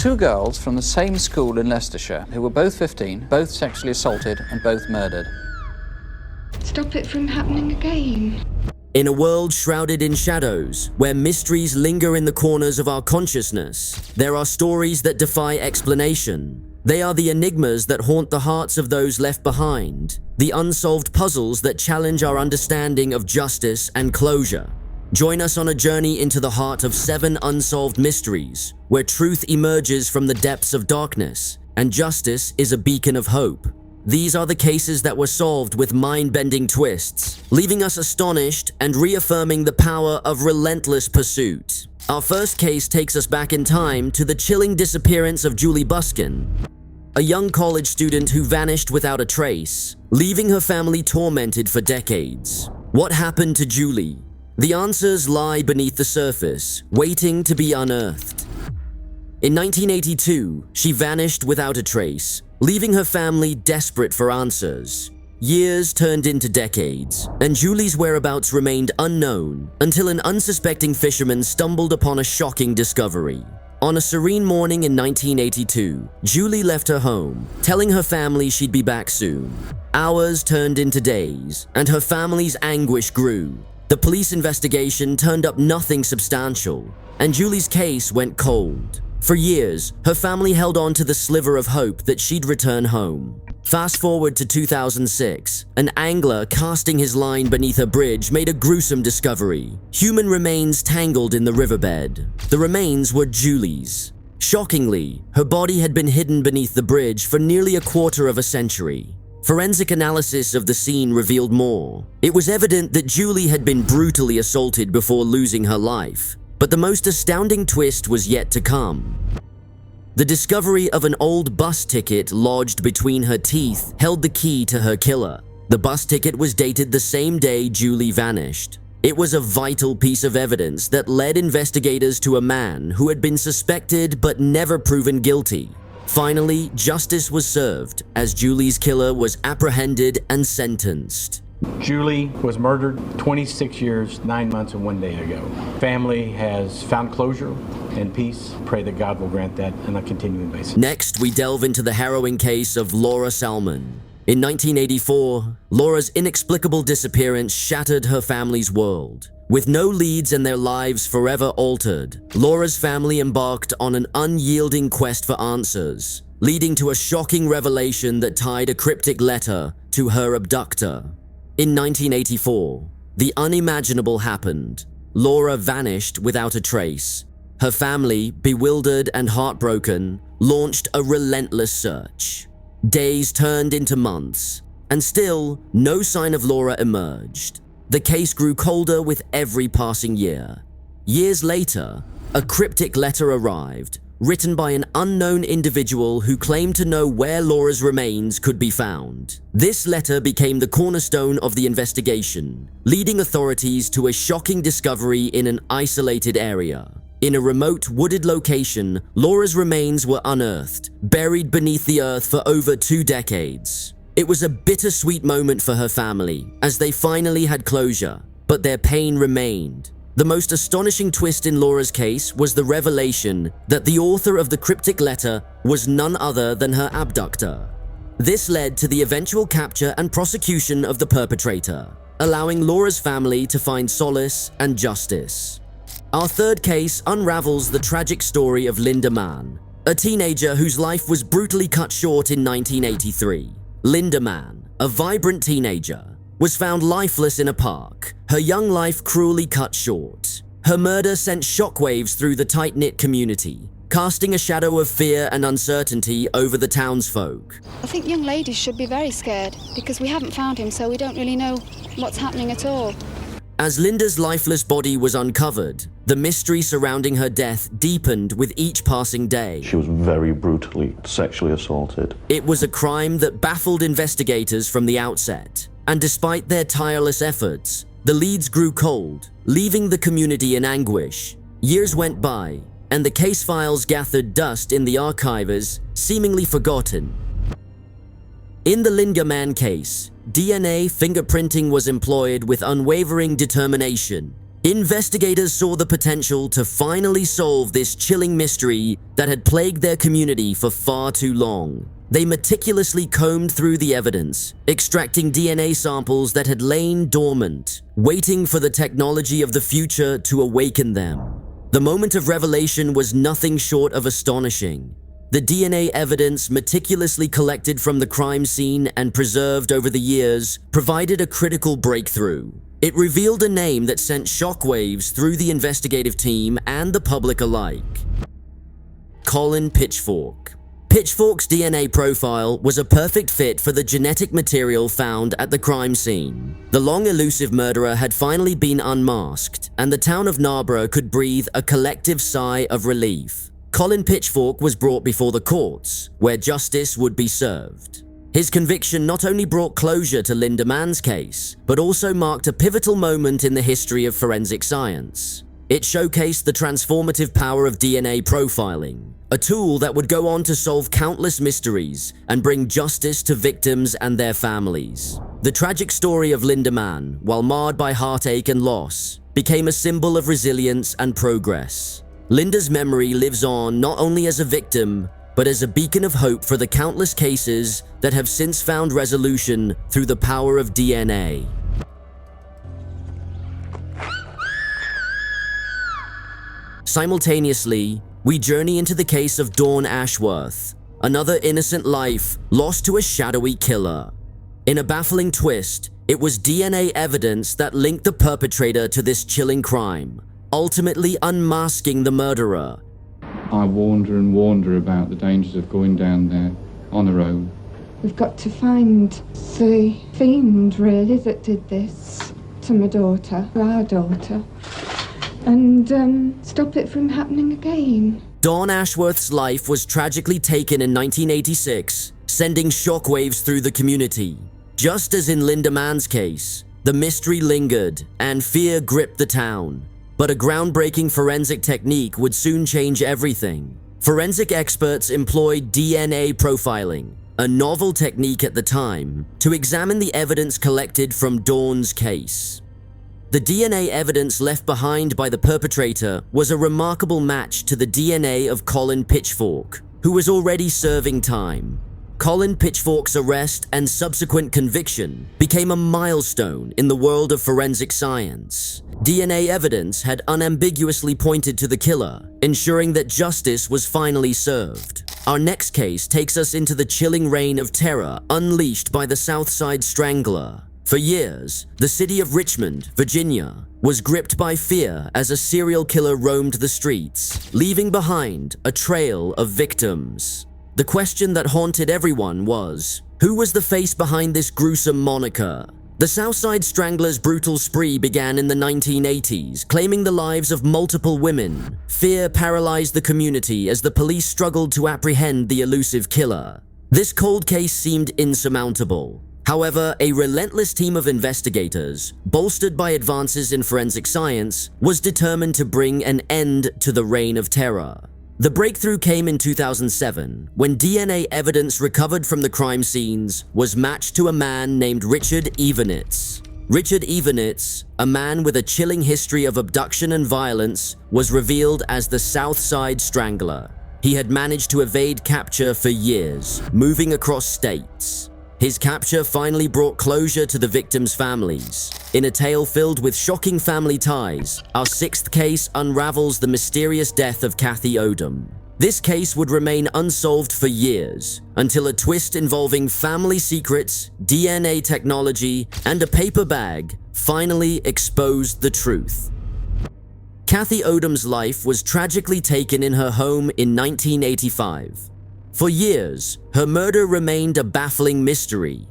two girls from the same school in Leicestershire who were both 15, both sexually assaulted and both murdered. Stop it from happening again. In a world shrouded in shadows, where mysteries linger in the corners of our consciousness, there are stories that defy explanation. They are the enigmas that haunt the hearts of those left behind, the unsolved puzzles that challenge our understanding of justice and closure. Join us on a journey into the heart of 7 unsolved mysteries, where truth emerges from the depths of darkness, and justice is a beacon of hope. These are the cases that were solved with mind-bending twists, leaving us astonished and reaffirming the power of relentless pursuit. Our first case takes us back in time to the chilling disappearance of Julie Buskin, a young college student who vanished without a trace, leaving her family tormented for decades. What happened to Julie? The answers lie beneath the surface, waiting to be unearthed. In 1982, she vanished without a trace, leaving her family desperate for answers. Years turned into decades, and Julie's whereabouts remained unknown until an unsuspecting fisherman stumbled upon a shocking discovery. On a serene morning in 1982, Julie left her home, telling her family she'd be back soon. Hours turned into days, and her family's anguish grew. The police investigation turned up nothing substantial, and Julie's case went cold. For years, her family held on to the sliver of hope that she'd return home. Fast forward to 2006, an angler casting his line beneath a bridge made a gruesome discovery. Human remains tangled in the riverbed. The remains were Julie's. Shockingly, her body had been hidden beneath the bridge for nearly a quarter of a century. Forensic analysis of the scene revealed more. It was evident that Julie had been brutally assaulted before losing her life. But the most astounding twist was yet to come. The discovery of an old bus ticket lodged between her teeth held the key to her killer. The bus ticket was dated the same day Julie vanished. It was a vital piece of evidence that led investigators to a man who had been suspected but never proven guilty. Finally, justice was served as Julie's killer was apprehended and sentenced. Julie was murdered 26 years, 9 months, and 1 day ago. Family has found closure and peace. Pray that God will grant that on a continuing basis. Next, we delve into the harrowing case of Laura Salmon. In 1984, Laura's inexplicable disappearance shattered her family's world. With no leads and their lives forever altered, Laura's family embarked on an unyielding quest for answers, leading to a shocking revelation that tied a cryptic letter to her abductor. In 1984, the unimaginable happened. Laura vanished without a trace. Her family, bewildered and heartbroken, launched a relentless search. Days turned into months, and still, no sign of Laura emerged. The case grew colder with every passing year. Years later, a cryptic letter arrived, written by an unknown individual who claimed to know where Laura's remains could be found. This letter became the cornerstone of the investigation, leading authorities to a shocking discovery in an isolated area. In a remote, wooded location, Laura's remains were unearthed, buried beneath the earth for over 2 decades. It was a bittersweet moment for her family, as they finally had closure, but their pain remained. The most astonishing twist in Laura's case was the revelation that the author of the cryptic letter was none other than her abductor. This led to the eventual capture and prosecution of the perpetrator, allowing Laura's family to find solace and justice. Our third case unravels the tragic story of Linda Mann, a teenager whose life was brutally cut short in 1983. Linda Mann, a vibrant teenager, was found lifeless in a park, her young life cruelly cut short. Her murder sent shockwaves through the tight-knit community, casting a shadow of fear and uncertainty over the townsfolk. I think young ladies should be very scared because we haven't found him, so we don't really know what's happening at all. As Linda's lifeless body was uncovered, the mystery surrounding her death deepened with each passing day. She was very brutally sexually assaulted. It was a crime that baffled investigators from the outset. And despite their tireless efforts, the leads grew cold, leaving the community in anguish. Years went by, and the case files gathered dust in the archives, seemingly forgotten. In the Linger case, DNA fingerprinting was employed with unwavering determination. Investigators saw the potential to finally solve this chilling mystery that had plagued their community for far too long. They meticulously combed through the evidence, extracting DNA samples that had lain dormant, waiting for the technology of the future to awaken them. The moment of revelation was nothing short of astonishing. The DNA evidence meticulously collected from the crime scene and preserved over the years provided a critical breakthrough. It revealed a name that sent shockwaves through the investigative team and the public alike. Colin Pitchfork. Pitchfork's DNA profile was a perfect fit for the genetic material found at the crime scene. The long elusive murderer had finally been unmasked, and the town of Narborough could breathe a collective sigh of relief. Colin Pitchfork was brought before the courts, where justice would be served. His conviction not only brought closure to Linda Mann's case, but also marked a pivotal moment in the history of forensic science. It showcased the transformative power of DNA profiling, a tool that would go on to solve countless mysteries and bring justice to victims and their families. The tragic story of Linda Mann, while marred by heartache and loss, became a symbol of resilience and progress. Linda's memory lives on not only as a victim, but as a beacon of hope for the countless cases that have since found resolution through the power of DNA. Simultaneously, we journey into the case of Dawn Ashworth, another innocent life lost to a shadowy killer. In a baffling twist, it was DNA evidence that linked the perpetrator to this chilling crime, ultimately unmasking the murderer. I warned her about the dangers of going down there on her own. We've got to find the fiend, really, that did this to my daughter, our daughter, and stop it from happening again. Dawn Ashworth's life was tragically taken in 1986, sending shockwaves through the community. Just as in Linda Mann's case, the mystery lingered and fear gripped the town. But a groundbreaking forensic technique would soon change everything. Forensic experts employed DNA profiling, a novel technique at the time, to examine the evidence collected from Dawn's case. The DNA evidence left behind by the perpetrator was a remarkable match to the DNA of Colin Pitchfork, who was already serving time. Colin Pitchfork's arrest and subsequent conviction became a milestone in the world of forensic science. DNA evidence had unambiguously pointed to the killer, ensuring that justice was finally served. Our next case takes us into the chilling reign of terror unleashed by the Southside Strangler. For years, the city of Richmond, Virginia, was gripped by fear as a serial killer roamed the streets, leaving behind a trail of victims. The question that haunted everyone was, who was the face behind this gruesome moniker? The Southside Strangler's brutal spree began in the 1980s, claiming the lives of multiple women. Fear paralyzed the community as the police struggled to apprehend the elusive killer. This cold case seemed insurmountable. However, a relentless team of investigators, bolstered by advances in forensic science, was determined to bring an end to the reign of terror. The breakthrough came in 2007, when DNA evidence recovered from the crime scenes was matched to a man named Richard Evernitz. Richard Evernitz, a man with a chilling history of abduction and violence, was revealed as the Southside Strangler. He had managed to evade capture for years, moving across states. His capture finally brought closure to the victims' families. In a tale filled with shocking family ties, our sixth case unravels the mysterious death of Kathy Odom. This case would remain unsolved for years, until a twist involving family secrets, DNA technology, and a paper bag finally exposed the truth. Kathy Odom's life was tragically taken in her home in 1985. For years, her murder remained a baffling mystery.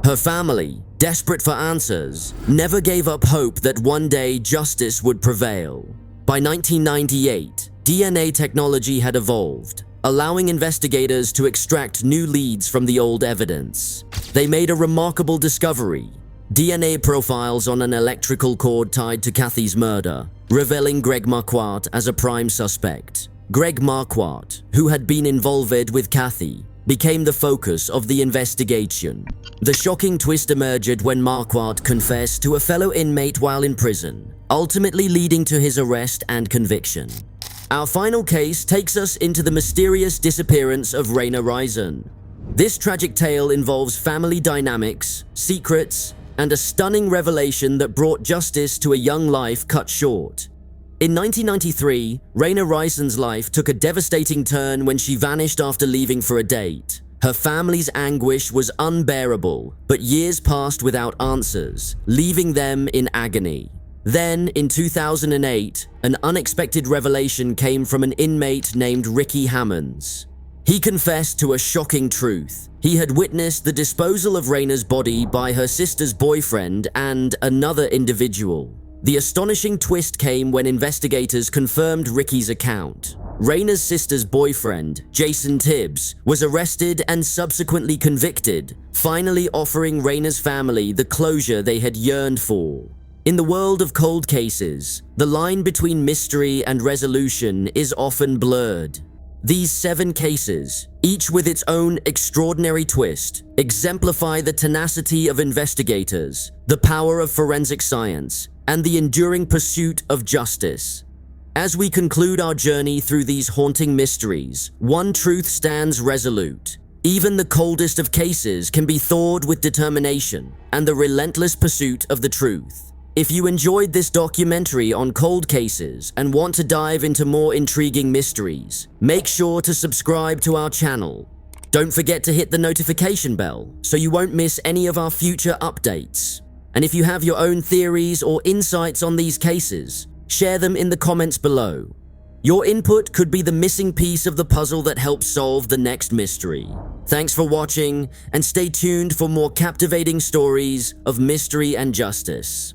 Her family, desperate for answers, never gave up hope that one day justice would prevail. By 1998, DNA technology had evolved, allowing investigators to extract new leads from the old evidence. They made a remarkable discovery: DNA profiles on an electrical cord tied to Kathy's murder, revealing Greg Marquardt as a prime suspect. Greg Marquardt, who had been involved with Kathy, became the focus of the investigation. The shocking twist emerged when Marquardt confessed to a fellow inmate while in prison, ultimately leading to his arrest and conviction. Our final case takes us into the mysterious disappearance of Rainer Risen. This tragic tale involves family dynamics, secrets, and a stunning revelation that brought justice to a young life cut short. In 1993, Rainer Risen's life took a devastating turn when she vanished after leaving for a date. Her family's anguish was unbearable, but years passed without answers, leaving them in agony. Then, in 2008, an unexpected revelation came from an inmate named Ricky Hammonds. He confessed to a shocking truth. He had witnessed the disposal of Rainer's body by her sister's boyfriend and another individual. The astonishing twist came when investigators confirmed Ricky's account. Rainer's sister's boyfriend, Jason Tibbs, was arrested and subsequently convicted, finally offering Rainer's family the closure they had yearned for. In the world of cold cases, the line between mystery and resolution is often blurred. These 7 cases, each with its own extraordinary twist, exemplify the tenacity of investigators, the power of forensic science, and the enduring pursuit of justice. As we conclude our journey through these haunting mysteries, one truth stands resolute. Even the coldest of cases can be thawed with determination and the relentless pursuit of the truth. If you enjoyed this documentary on cold cases and want to dive into more intriguing mysteries, make sure to subscribe to our channel. Don't forget to hit the notification bell so you won't miss any of our future updates. And if you have your own theories or insights on these cases, share them in the comments below. Your input could be the missing piece of the puzzle that helps solve the next mystery. Thanks for watching, and stay tuned for more captivating stories of mystery and justice.